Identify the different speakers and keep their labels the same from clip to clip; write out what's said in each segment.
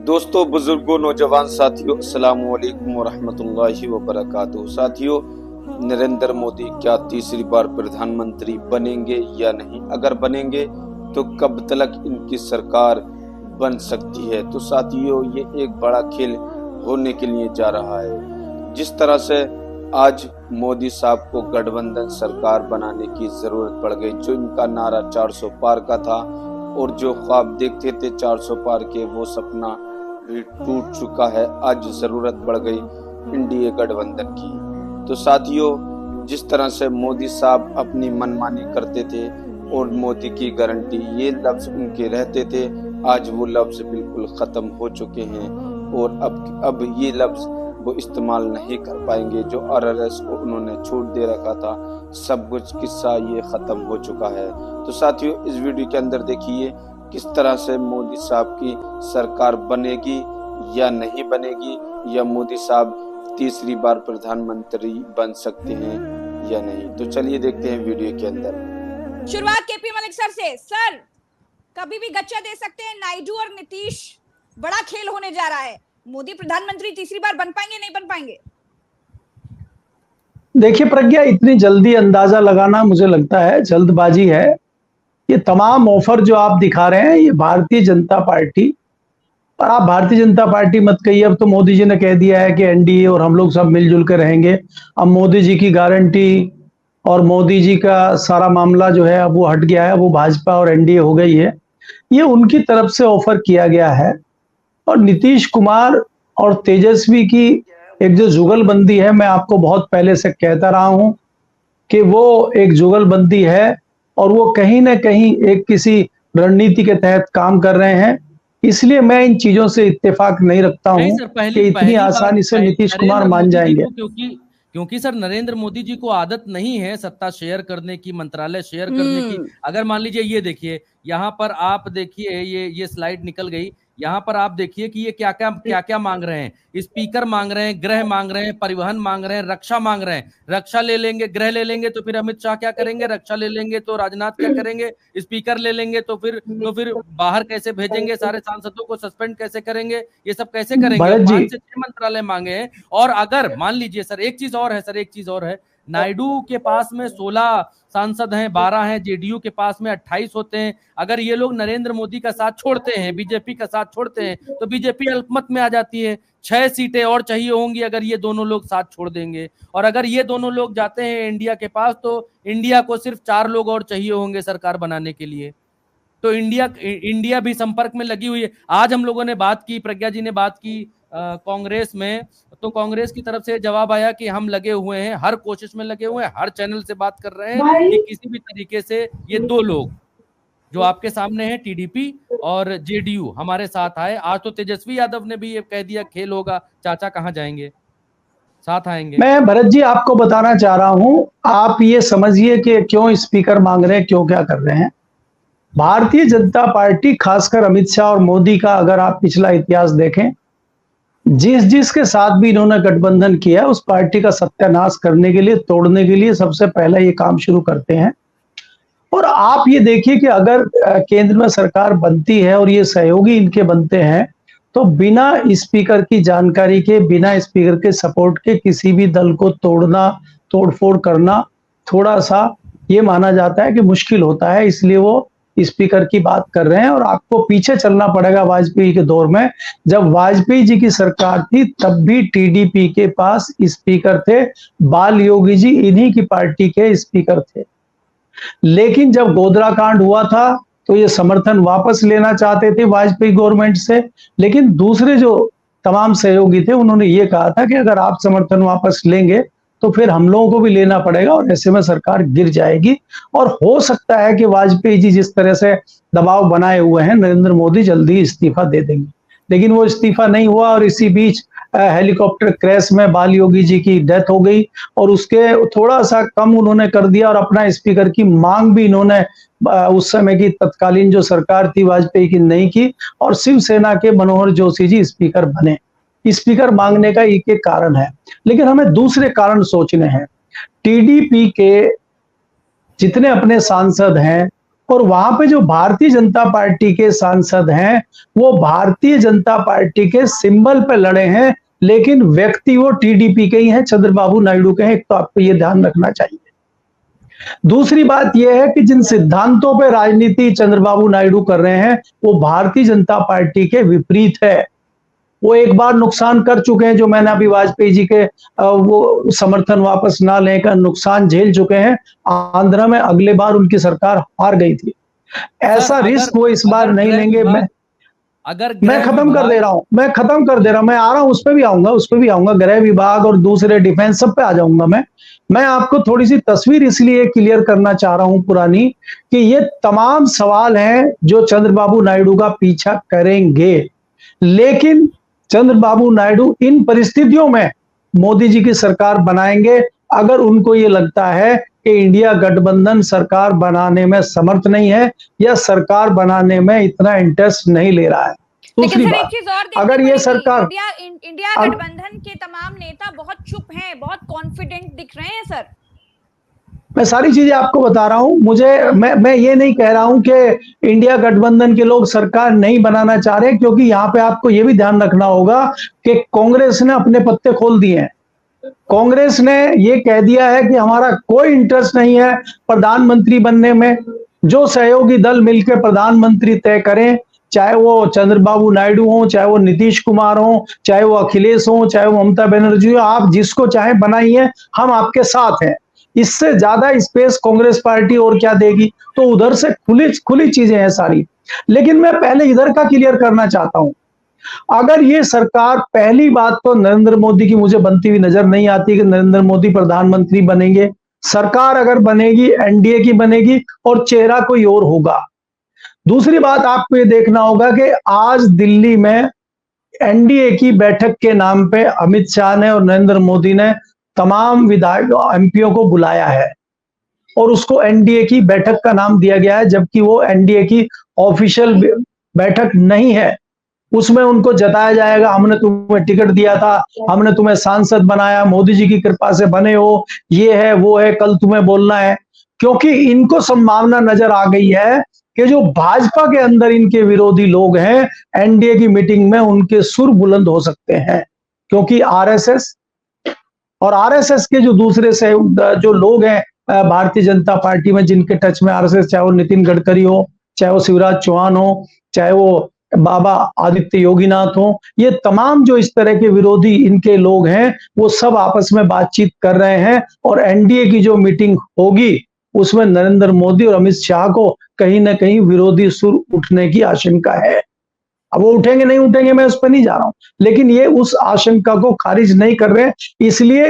Speaker 1: दोस्तों, बुजुर्गों, नौजवान साथियों, अस्सलाम वालेकुम वरहमतुल्लाहि वबरकातुहू। साथियों, नरेंद्र मोदी क्या तीसरी बार प्रधानमंत्री बनेंगे या नहीं? अगर बनेंगे तो कब तक इनकी सरकार बन सकती है? तो साथियों, ये एक बड़ा खेल होने के लिए जा रहा है। जिस तरह से आज मोदी साहब को गठबंधन सरकार बनाने की जरूरत पड़ गई, जो इनका नारा 400 पार का था और जो ख्वाब देखते थे 400 पार के, वो सपना भी टूट चुका है। आज जरूरत पड़ गई इंडिया गठबंधन की। तो साथियों, जिस तरह से मोदी साहब अपनी मनमानी करते थे और मोदी की गारंटी, ये लफ्ज उनके रहते थे, आज वो लफ्ज बिल्कुल खत्म हो चुके हैं और अब ये लफ्ज वो इस्तेमाल नहीं कर पाएंगे। जो आरएसएस को उन्होंने छूट दे रखा था, सब कुछ किस्सा ये खत्म हो चुका है। तो साथियों, इस वीडियो के अंदर देखिए किस तरह से मोदी साहब की सरकार बनेगी या नहीं बनेगी, या मोदी साहब तीसरी बार प्रधानमंत्री बन सकते हैं या नहीं। तो चलिए देखते हैं वीडियो के अंदर।
Speaker 2: शुरुआत केपी मलिक सर से। सर, कभी भी गच्चा दे सकते हैं नायडू और नीतीश, बड़ा खेल होने जा रहा है। मोदी प्रधानमंत्री तीसरी बार बन पाएंगे, नहीं बन पाएंगे?
Speaker 3: देखिए प्रज्ञा, इतनी जल्दी अंदाजा लगाना मुझे लगता है जल्दबाजी है। ये तमाम ऑफर जो आप दिखा रहे हैं, ये भारतीय जनता पार्टी, और आप भारतीय जनता पार्टी मत कहिए, अब तो मोदी जी ने कह दिया है कि एनडीए और हम लोग सब मिलजुल कर रहेंगे। अब मोदी जी की गारंटी और मोदी जी का सारा मामला जो है अब वो हट गया है, वो भाजपा और एनडीए हो गई है। ये उनकी तरफ से ऑफर किया गया है। और नीतीश कुमार और तेजस्वी की एक जो जुगलबंदी है, मैं आपको बहुत पहले से कहता रहा हूं कि वो एक जुगलबंदी है और वो कहीं ना कहीं एक किसी रणनीति के तहत काम कर रहे हैं। इसलिए मैं इन चीजों से इत्तेफाक नहीं रखता हूं कि इतनी आसानी से नीतीश कुमार मान जाएंगे।
Speaker 4: क्योंकि सर नरेंद्र मोदी जी को आदत नहीं है सत्ता शेयर करने की, मंत्रालय शेयर करने की। अगर मान लीजिए, ये देखिए यहाँ पर आप देखिए, ये स्लाइड निकल गई। यहाँ पर आप देखिए कि ये क्या क्या मांग रहे हैं। स्पीकर मांग रहे हैं, गृह मांग रहे हैं, परिवहन मांग रहे हैं, रक्षा मांग रहे हैं। रक्षा ले लेंगे, गृह ले लेंगे तो फिर अमित शाह क्या करेंगे? रक्षा ले लेंगे तो राजनाथ क्या करेंगे? स्पीकर ले लेंगे तो फिर बाहर कैसे भेजेंगे? सारे सांसदों को सस्पेंड कैसे करेंगे? ये सब कैसे करेंगे? 5 से 6 मंत्रालय मांगे हैं। और अगर मान लीजिए सर, एक चीज और है, नायडू के पास में 16 सांसद हैं, 12 हैं, जेडीयू के पास में 28 होते हैं। अगर ये लोग नरेंद्र मोदी का साथ छोड़ते हैं, बीजेपी का साथ छोड़ते हैं, तो बीजेपी अल्पमत में आ जाती है। 6 सीटें और चाहिए होंगी अगर ये दोनों लोग साथ छोड़ देंगे। और अगर ये दोनों लोग जाते हैं इंडिया के पास, तो इंडिया को सिर्फ 4 लोग और चाहिए होंगे सरकार बनाने के लिए। तो इंडिया भी संपर्क में लगी हुई है। आज हम लोगों ने बात की, प्रज्ञा जी ने बात की कांग्रेस में, तो कांग्रेस की तरफ से जवाब आया कि हम लगे हुए हैं, हर कोशिश में लगे हुए हैं, हर चैनल से बात कर रहे हैं कि किसी भी तरीके से ये 2 लोग जो आपके सामने हैं, टीडीपी और जेडीयू, हमारे साथ आए। आज तो तेजस्वी यादव ने भी ये कह दिया खेल होगा, चाचा कहाँ जाएंगे, साथ आएंगे।
Speaker 3: मैं भरत जी आपको बताना चाह रहा हूं, आप ये समझिए कि क्यों स्पीकर मांग रहे हैं, क्यों क्या कर रहे हैं। भारतीय जनता पार्टी, खासकर अमित शाह और मोदी का अगर आप पिछला इतिहास देखें, जिसके साथ भी इन्होंने गठबंधन किया, उस पार्टी का सत्यानाश करने के लिए, तोड़ने के लिए सबसे पहले ये काम शुरू करते हैं। और आप ये देखिए कि अगर केंद्र में सरकार बनती है और ये सहयोगी इनके बनते हैं, तो बिना स्पीकर की जानकारी के, बिना स्पीकर के सपोर्ट के किसी भी दल को तोड़ना, तोड़फोड़ करना थोड़ा सा ये माना जाता है कि मुश्किल होता है। इसलिए वो स्पीकर की बात कर रहे हैं। और आपको पीछे चलना पड़ेगा वाजपेयी के दौर में, जब वाजपेयी जी की सरकार थी तब भी टीडीपी के पास स्पीकर थे। बाल योगी जी इन्हीं की पार्टी के स्पीकर थे। लेकिन जब गोधरा कांड हुआ था तो ये समर्थन वापस लेना चाहते थे वाजपेयी गवर्नमेंट से, लेकिन दूसरे जो तमाम सहयोगी थे उन्होंने ये कहा था कि अगर आप समर्थन वापस लेंगे तो फिर हम लोगों को भी लेना पड़ेगा और ऐसे में सरकार गिर जाएगी। और हो सकता है कि वाजपेयी जी जिस तरह से दबाव बनाए हुए हैं, नरेंद्र मोदी जल्दी इस्तीफा दे देंगे, लेकिन वो इस्तीफा नहीं हुआ। और इसी बीच हेलीकॉप्टर क्रैश में बाल योगी जी की डेथ हो गई और उसके थोड़ा सा कम उन्होंने कर दिया और अपना स्पीकर की मांग भी इन्होंने उस समय की तत्कालीन जो सरकार थी वाजपेयी की नहीं की, और शिवसेना के मनोहर जोशी जी स्पीकर बने। स्पीकर मांगने का एक कारण है, लेकिन हमें दूसरे कारण सोचने हैं। टीडीपी के जितने अपने सांसद हैं और वहां पे जो भारतीय जनता पार्टी के सांसद हैं वो भारतीय जनता पार्टी के सिंबल पे लड़े हैं, लेकिन व्यक्ति वो टीडीपी के ही हैं, चंद्रबाबू नायडू के हैं। तो आपको ये ध्यान रखना चाहिए। दूसरी बात यह है कि जिन सिद्धांतों पे राजनीति चंद्रबाबू नायडू कर रहे हैं वो भारतीय जनता पार्टी के विपरीत है। वो एक बार नुकसान कर चुके हैं, जो मैंने अभी वाजपेयी जी के वो समर्थन वापस ना लेकर नुकसान झेल चुके हैं। आंध्र में अगले बार उनकी सरकार हार गई थी। ऐसा रिस्क वो इस बार नहीं लेंगे। मैं खत्म कर दे रहा हूं, मैं आ रहा हूं, उस पर भी आऊंगा, गृह विभाग और दूसरे डिफेंस सब पे आ जाऊंगा। मैं आपको थोड़ी सी तस्वीर इसलिए क्लियर करना चाह रहा हूं पुरानी, कि ये तमाम सवाल हैं जो चंद्रबाबू नायडू का पीछा करेंगे, लेकिन चंद्रबाबू नायडू इन परिस्थितियों में मोदी जी की सरकार बनाएंगे अगर उनको ये लगता है कि इंडिया गठबंधन सरकार बनाने में समर्थ नहीं है या सरकार बनाने में इतना इंटरेस्ट नहीं ले रहा है। दूसरी बात,
Speaker 2: एक चीज और
Speaker 3: अगर ये सरकार
Speaker 2: इंडिया गठबंधन के तमाम नेता बहुत चुप हैं, बहुत कॉन्फिडेंट दिख रहे हैं सर।
Speaker 3: मैं सारी चीजें आपको बता रहा हूं। मैं ये नहीं कह रहा हूं कि इंडिया गठबंधन के लोग सरकार नहीं बनाना चाह रहे, क्योंकि यहां पे आपको ये भी ध्यान रखना होगा कि कांग्रेस ने अपने पत्ते खोल दिए हैं। कांग्रेस ने ये कह दिया है कि हमारा कोई इंटरेस्ट नहीं है प्रधानमंत्री बनने में। जो सहयोगी दल मिलकर प्रधानमंत्री तय करें, चाहे वो चंद्रबाबू नायडू हो, चाहे वो नीतीश कुमार हो, चाहे वो अखिलेश हो, चाहे वो ममता बनर्जी हो, आप जिसको चाहे बनाइए, हम आपके साथ हैं। इससे ज्यादा स्पेस कांग्रेस पार्टी और क्या देगी? तो उधर से खुली चीजें हैं सारी। लेकिन मैं पहले इधर का क्लियर करना चाहता हूं। अगर ये सरकार, पहली बात तो नरेंद्र मोदी की मुझे बनती हुई नजर नहीं आती कि नरेंद्र मोदी प्रधानमंत्री बनेंगे। सरकार अगर बनेगी एनडीए की बनेगी और चेहरा कोई और होगा। दूसरी बात आपको ये देखना होगा कि आज दिल्ली में एनडीए की बैठक के नाम पे अमित शाह ने और नरेंद्र मोदी ने तमाम विधायक एमपीओ को बुलाया है और उसको एनडीए की बैठक का नाम दिया गया है, जबकि वो एनडीए की ऑफिशियल बैठक नहीं है। उसमें उनको जताया जाएगा हमने तुम्हें टिकट दिया था, हमने तुम्हें सांसद बनाया, मोदी जी की कृपा से बने हो, ये है वो है, कल तुम्हें बोलना है। क्योंकि इनको संभावना नजर आ गई है कि जो भाजपा के अंदर इनके विरोधी लोग हैं, एनडीए की मीटिंग में उनके सुर बुलंद हो सकते हैं। क्योंकि आरएसएस और आरएसएस के जो दूसरे से जो लोग हैं भारतीय जनता पार्टी में, जिनके टच में आरएसएस, चाहे वो नितिन गडकरी हो, चाहे वो शिवराज चौहान हो, चाहे वो बाबा आदित्य योगीनाथ हो, ये तमाम जो इस तरह के विरोधी इनके लोग हैं वो सब आपस में बातचीत कर रहे हैं। और एनडीए की जो मीटिंग होगी उसमें नरेंद्र मोदी और अमित शाह को कहीं ना कहीं विरोधी सुर उठने की आशंका है। अब वो उठेंगे नहीं उठेंगे मैं उस पर नहीं जा रहा हूं, लेकिन ये उस आशंका को खारिज नहीं कर रहे, इसलिए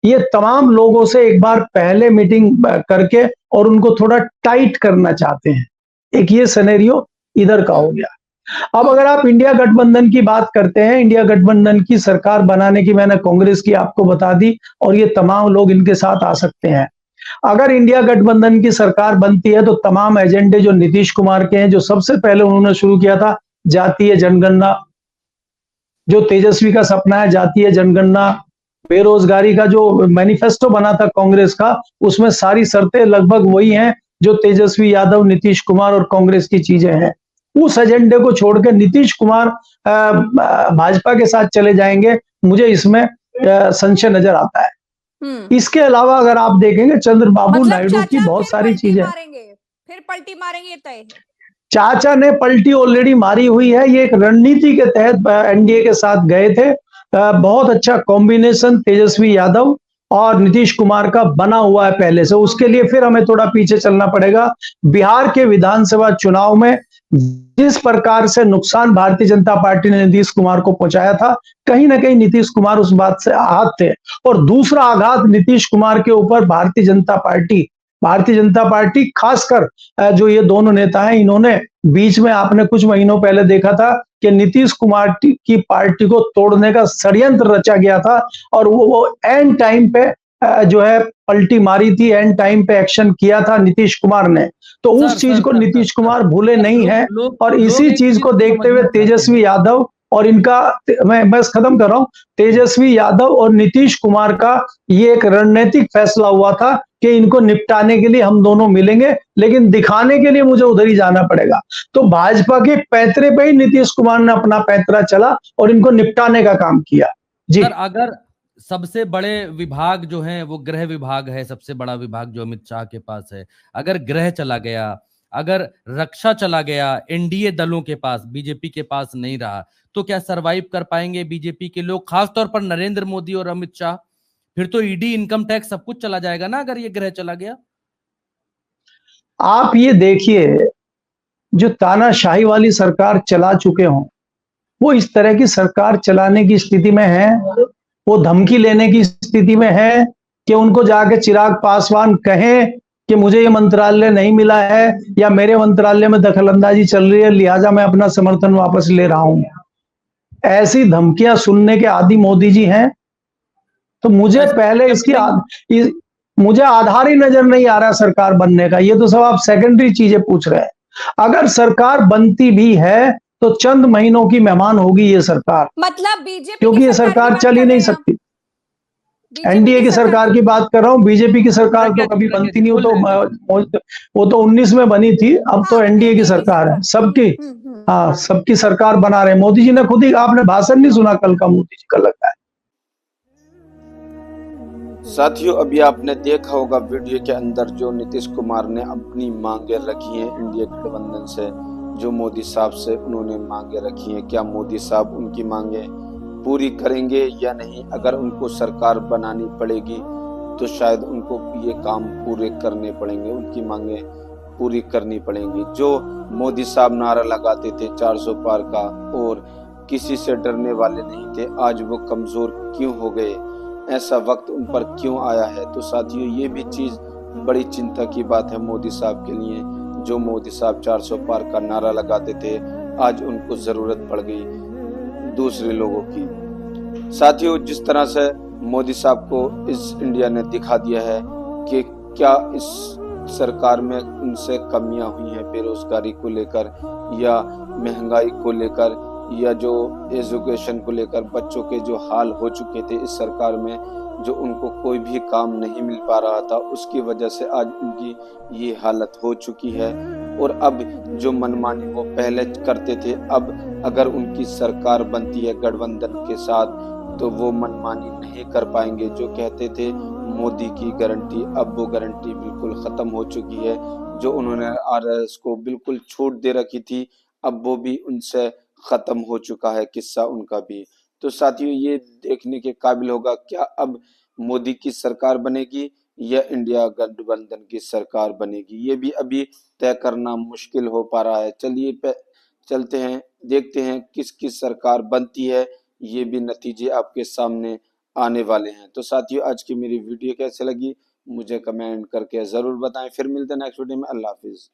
Speaker 3: ये तमाम लोगों से एक बार पहले मीटिंग करके और उनको थोड़ा टाइट करना चाहते हैं। एक ये सिनेरियो इधर का हो गया। अब अगर आप इंडिया गठबंधन की बात करते हैं, इंडिया गठबंधन की सरकार बनाने की मैंने कांग्रेस की आपको बता दी और ये तमाम लोग इनके साथ आ सकते हैं। अगर इंडिया गठबंधन की सरकार बनती है तो तमाम एजेंडे जो नीतीश कुमार के हैं, जो सबसे पहले उन्होंने शुरू किया था जातीय जनगणना, जो तेजस्वी का सपना है जातीय जनगणना, बेरोजगारी का जो मैनिफेस्टो बना था कांग्रेस का, उसमें सारी शर्तें लगभग वही हैं जो तेजस्वी यादव, नीतीश कुमार और कांग्रेस की चीजें हैं। उस एजेंडे को छोड़कर नीतीश कुमार भाजपा के साथ चले जाएंगे, मुझे इसमें संशय नजर आता है। इसके अलावा अगर आप देखेंगे चंद्रबाबू नायडू की बहुत सारी चीजें,
Speaker 2: फिर पलटी मारेंगे तय है।
Speaker 3: चाचा ने पलटी ऑलरेडी मारी हुई है। ये एक रणनीति के तहत एनडीए के साथ गए थे। बहुत अच्छा कॉम्बिनेशन तेजस्वी यादव और नीतीश कुमार का बना हुआ है पहले से। उसके लिए फिर हमें थोड़ा पीछे चलना पड़ेगा। बिहार के विधानसभा चुनाव में जिस प्रकार से नुकसान भारतीय जनता पार्टी ने नीतीश कुमार को पहुंचाया था, कहीं ना कहीं नीतीश कुमार उस बात से आहत थे। और दूसरा आघात नीतीश कुमार के ऊपर भारतीय जनता पार्टी खासकर जो ये दोनों नेता हैं, इन्होंने बीच में आपने कुछ महीनों पहले देखा था कि नीतीश कुमार की पार्टी को तोड़ने का षड्यंत्र रचा गया था और वो एंड टाइम पे जो है पलटी मारी थी, एंड टाइम पे एक्शन किया था नीतीश कुमार ने। तो उस चीज को नीतीश कुमार भूले नहीं है और इसी चीज को देखते हुए तेजस्वी यादव और इनका, मैं बस खत्म कर रहा हूं, तेजस्वी यादव और नीतीश कुमार का ये एक रणनीतिक फैसला हुआ था कि इनको निपटाने के लिए हम दोनों मिलेंगे, लेकिन दिखाने के लिए मुझे उधर ही जाना पड़ेगा। तो भाजपा के पैतरे पे ही नीतीश कुमार ने अपना पैतरा चला और इनको निपटाने का काम किया। जी
Speaker 4: सर, अगर सबसे बड़े विभाग जो हैं वो गृह विभाग है, सबसे बड़ा विभाग जो अमित शाह के पास है, अगर गृह चला गया, अगर रक्षा चला गया एनडीए दलों के पास, बीजेपी के पास नहीं रहा, तो क्या सरवाइव कर पाएंगे बीजेपी के लोग, खासतौर पर नरेंद्र मोदी और अमित शाह? फिर तो ईडी, इनकम टैक्स सब कुछ चला जाएगा ना अगर ये गृह चला गया।
Speaker 3: आप ये देखिए, जो तानाशाही वाली सरकार चला चुके हों, वो इस तरह की सरकार चलाने की स्थिति में है, वो धमकी लेने की स्थिति में है कि उनको जाके चिराग पासवान कहें कि मुझे ये मंत्रालय नहीं मिला है या मेरे मंत्रालय में दखलंदाजी चल रही है, लिहाजा मैं अपना समर्थन वापस ले रहा हूं। ऐसी धमकियां सुनने के आदि मोदी जी हैं। तो मुझे पहले मुझे आधार ही नजर नहीं आ रहा सरकार बनने का। ये तो सब आप सेकेंडरी चीजें पूछ रहे हैं। अगर सरकार बनती भी है तो चंद महीनों की मेहमान होगी ये सरकार,
Speaker 2: मतलब बीजेपी,
Speaker 3: क्योंकि ये सरकार चल ही नहीं सकती। एनडीए की सरकार की बात कर रहा हूं, बीजेपी की सरकार तो कभी बनती नहीं। वो तो 19 में बनी थी, अब तो एनडीए की सरकार है सबकी। हाँ, सबकी सरकार बना रहे मोदी जी ने खुद ही। आपने भाषण नहीं सुना कल का मोदी जी का, लगता है।
Speaker 1: साथियों, अभी आपने देखा होगा वीडियो के अंदर जो नीतीश कुमार ने अपनी मांगे रखी हैं इंडिया गठबंधन से, जो मोदी साहब से उन्होंने मांगे रखी हैं, क्या मोदी साहब उनकी मांगे पूरी करेंगे या नहीं? अगर उनको सरकार बनानी पड़ेगी तो शायद उनको ये काम पूरे करने पड़ेंगे, उनकी मांगे पूरी करनी पड़ेंगी। जो मोदी साहब नारा लगाते थे 400 पार का और किसी से डरने वाले नहीं थे, आज वो कमजोर क्यों हो गए? ऐसा वक्त उन पर क्यों आया है? तो साथियों, ये भी चीज बड़ी चिंता की बात है मोदी साहब के लिए। जो मोदी साहब 400 पार का नारा लगाते थे, आज उनको जरूरत पड़ गई दूसरे लोगों की। साथियों, जिस तरह से मोदी साहब को इस इंडिया ने दिखा दिया है कि क्या इस सरकार में उनसे कमियां हुई हैं बेरोजगारी को लेकर या महंगाई को लेकर या जो एजुकेशन को लेकर, बच्चों के जो हाल हो चुके थे इस सरकार में, जो उनको कोई भी काम नहीं मिल पा रहा था, उसकी वजह से आज उनकी ये हालत हो चुकी है। और अब जो मनमानी वो पहले करते थे, अब अगर उनकी सरकार बनती है गठबंधन के साथ तो वो मनमानी नहीं कर पाएंगे। जो कहते थे मोदी की गारंटी, अब वो गारंटी बिल्कुल खत्म हो चुकी है। जो उन्होंने आरएसएस को बिल्कुल छूट दे रखी थी, अब वो भी उनसे खत्म हो चुका है किस्सा उनका भी। तो साथियों, ये देखने के काबिल होगा क्या अब मोदी की सरकार बनेगी या इंडिया गठबंधन की सरकार बनेगी, ये भी अभी तय करना मुश्किल हो पा रहा है। चलिए चलते हैं, देखते हैं किसकी सरकार बनती है, ये भी नतीजे आपके सामने आने वाले हैं। तो साथियों, आज की मेरी वीडियो कैसे लगी मुझे कमेंट करके जरूर बताएं। फिर मिलते हैं नेक्स्ट वीडियो में। अल्लाह हाफिज।